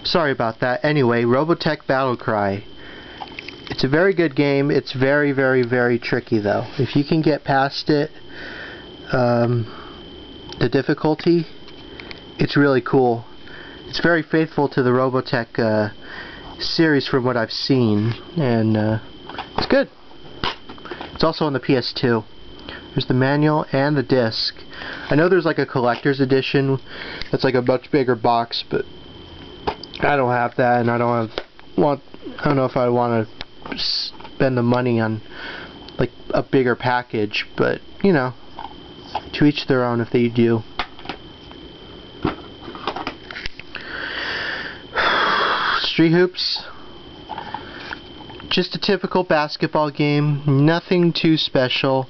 sorry about that. Anyway, Robotech Battlecry. It's a very good game. It's very, very, very tricky though. If you can get past it, the difficulty, it's really cool. It's very faithful to the Robotech series from what I've seen, and it's good. It's also on the PS2. There's the manual and the disc. I know there's like a collector's edition that's like a much bigger box, but I don't have that, and I don't know if I want to spend the money on like a bigger package, but you know, to each their own if they do. Street Hoops. Just a typical basketball game, nothing too special.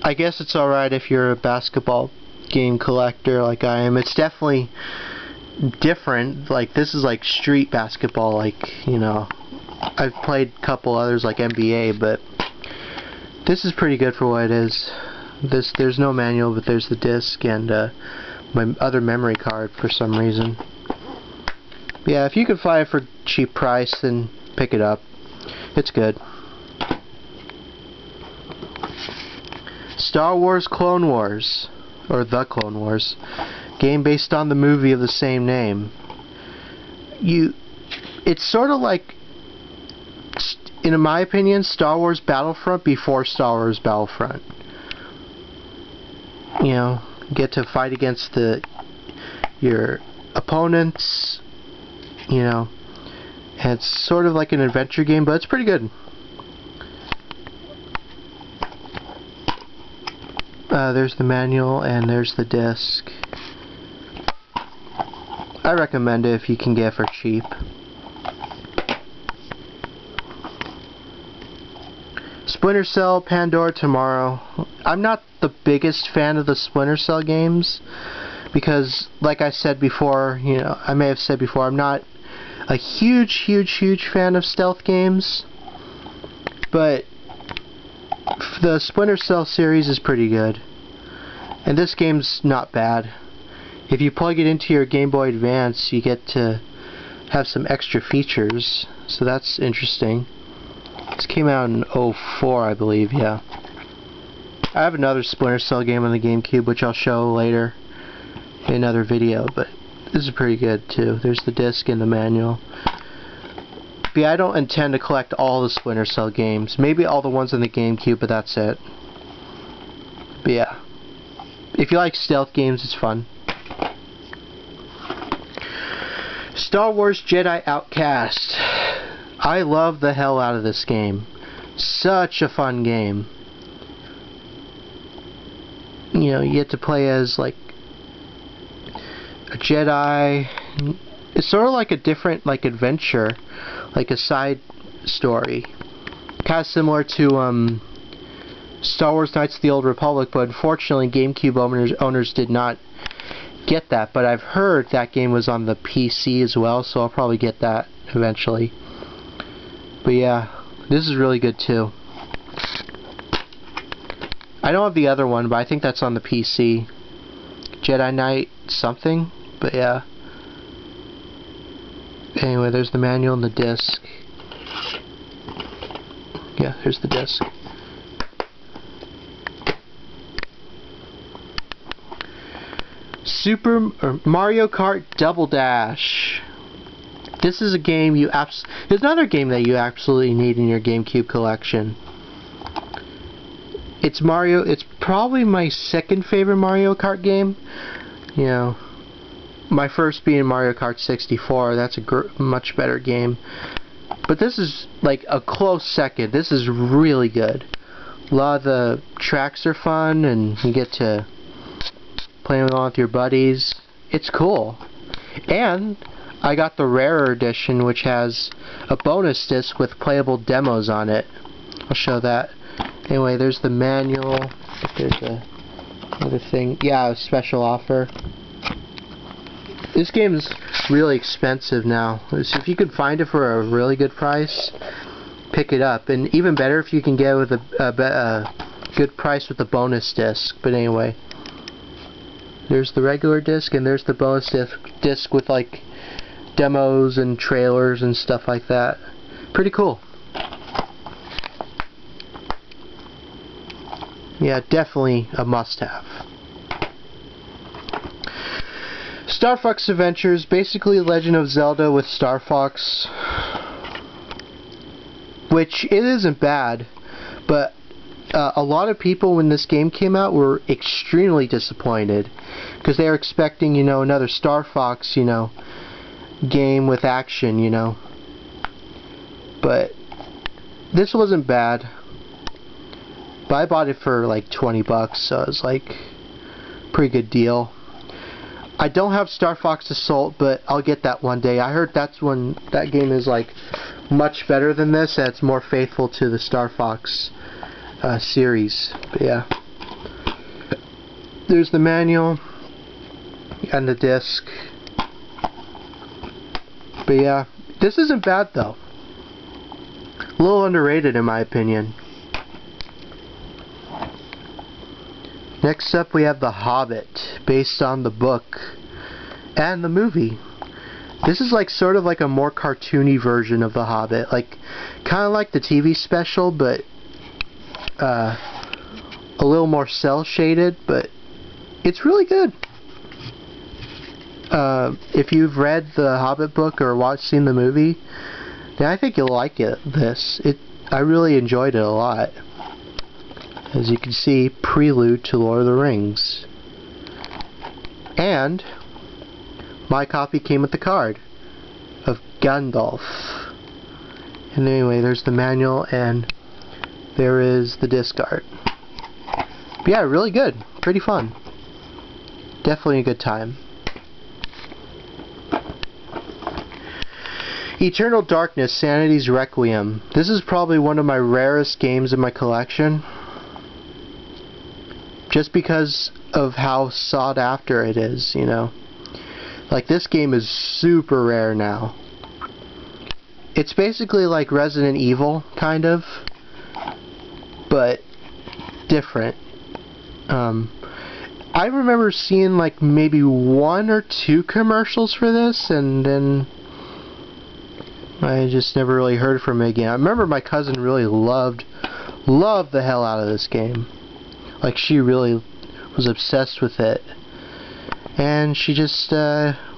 I guess it's alright if you're a basketball game collector like I am. It's definitely different. Like, this is like street basketball, like, you know. I've played a couple others like NBA, but this is pretty good for what it is. There's no manual, but there's the disc and my other memory card for some reason. But yeah, if you can find it for a cheap price, then pick it up. It's good. Star Wars Clone Wars, or The Clone Wars, game based on the movie of the same name. It's sort of like, in my opinion, Star Wars Battlefront before Star Wars Battlefront. You know, get to fight against your opponents, you know, and it's sort of like an adventure game, but it's pretty good. There's the manual and there's the disc. I recommend it if you can get it for cheap. Splinter Cell, Pandora tomorrow. I'm not the biggest fan of the Splinter Cell games because, like I said before, you know, I may have said before, I'm not a huge fan of stealth games, but the Splinter Cell series is pretty good, and this game's not bad. If you plug it into your Game Boy Advance, you get to have some extra features, so that's interesting. This came out in '04, I believe, yeah. I have another Splinter Cell game on the Gamecube, which I'll show later in another video, but this is pretty good too. There's the disc and the manual. But yeah, I don't intend to collect all the Splinter Cell games. Maybe all the ones on the Gamecube, but that's it. But yeah, if you like stealth games, it's fun. Star Wars Jedi Outcast. I love the hell out of this game. Such a fun game. You know, you get to play as like a Jedi. It's sort of like a different like adventure, like a side story, kind of similar to Star Wars Knights of the Old Republic, but unfortunately Gamecube owners did not get that. But I've heard that game was on the PC as well, so I'll probably get that eventually. But yeah, this is really good too. I don't have the other one, but I think that's on the PC. Jedi Knight something, but yeah. Anyway, there's the manual and the disc. Yeah, here's the disc. Mario Kart Double Dash. This is a game there's another game that you absolutely need in your GameCube collection. It's probably my second favorite Mario Kart game. You know, my first being Mario Kart 64. That's a much better game. But this is like a close second. This is really good. A lot of the tracks are fun, and you get to play along with your buddies. It's cool. And I got the rarer edition, which has a bonus disc with playable demos on it. I'll show that. Anyway, there's the manual. There's another thing. Yeah, a special offer. This game is really expensive now. So if you could find it for a really good price, pick it up. And even better if you can get it with a good price with the bonus disc. But anyway, there's the regular disc and there's the bonus disc with like demos and trailers and stuff like that. Pretty cool. Yeah, definitely a must-have. Starfox Adventures, basically Legend of Zelda with Star Fox, which it isn't bad, but a lot of people when this game came out were extremely disappointed because they were expecting, you know, another Star Fox, you know, game with action, you know. But this wasn't bad. But I bought it for like 20 bucks, so it was like pretty good deal. I don't have Star Fox Assault, but I'll get that one day. I heard that's when that game is like much better than this, and it's more faithful to the Star Fox series. But yeah, there's the manual and the disc. But yeah, this isn't bad though. A little underrated in my opinion. Next up we have The Hobbit, based on the book and the movie. This is like sort of like a more cartoony version of The Hobbit, like kind of like the TV special, but a little more cel shaded, but it's really good. If you've read the Hobbit book or seen the movie, then I think you'll like it. I really enjoyed it a lot. As you can see, prelude to Lord of the Rings. And my copy came with the card of Gandalf. And anyway, there's the manual and there is the disc art. But yeah, really good. Pretty fun. Definitely a good time. Eternal Darkness, Sanitys Requiem. This is probably one of my rarest games in my collection. Just because of how sought after it is, you know. Like, this game is super rare now. It's basically like Resident Evil, kind of, but different. I remember seeing like maybe 1 or 2 commercials for this, and then I just never really heard from it again. I remember my cousin really loved the hell out of this game. Like, she really was obsessed with it. And she just,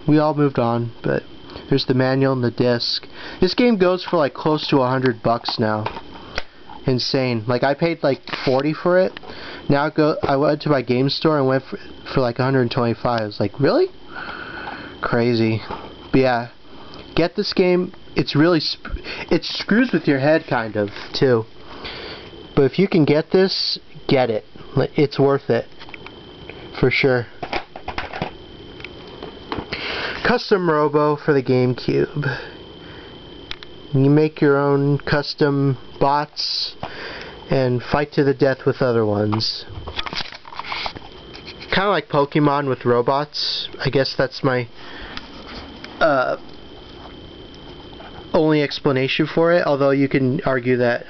we all moved on. But there's the manual and the disc. This game goes for like close to $100 now. Insane. Like, I paid like $40 for it. Now I went to my game store and went for like $125. I was like, really? Crazy. But yeah, get this game. It's really, it screws with your head kind of, too. But if you can get this, get it. It's worth it. For sure. Custom Robo for the Gamecube. You make your own custom bots and fight to the death with other ones. Kind of like Pokemon with robots. I guess that's my only explanation for it, although you can argue that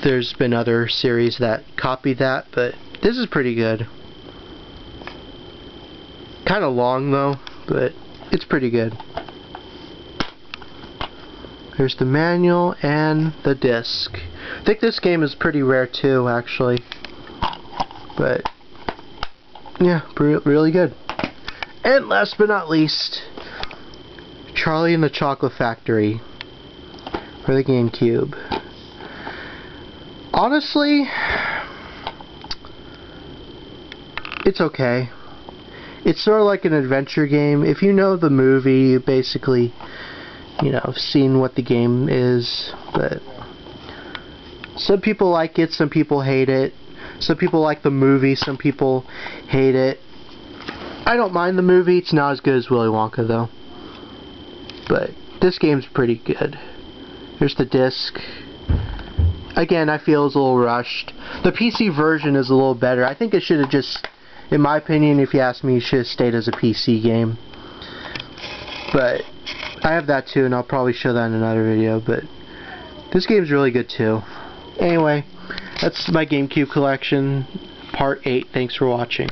there's been other series that copy that, but this is pretty good. Kind of long though, but it's pretty good. Here's the manual and the disc. I think this game is pretty rare too, actually. But yeah, really good. And last but not least, Charlie and the Chocolate Factory for the Gamecube. Honestly, it's okay. It's sort of like an adventure game. If you know the movie, basically, you know, seen what the game is. But some people like it, some people hate it. Some people like the movie, some people hate it. I don't mind the movie. It's not as good as Willy Wonka, though. But this game's pretty good. Here's the disc. Again, I feel it's a little rushed. The PC version is a little better. I think it should have just, in my opinion, if you ask me, it should have stayed as a PC game. But I have that too, and I'll probably show that in another video. But this game's really good too. Anyway, that's my GameCube collection, part 8. Thanks for watching.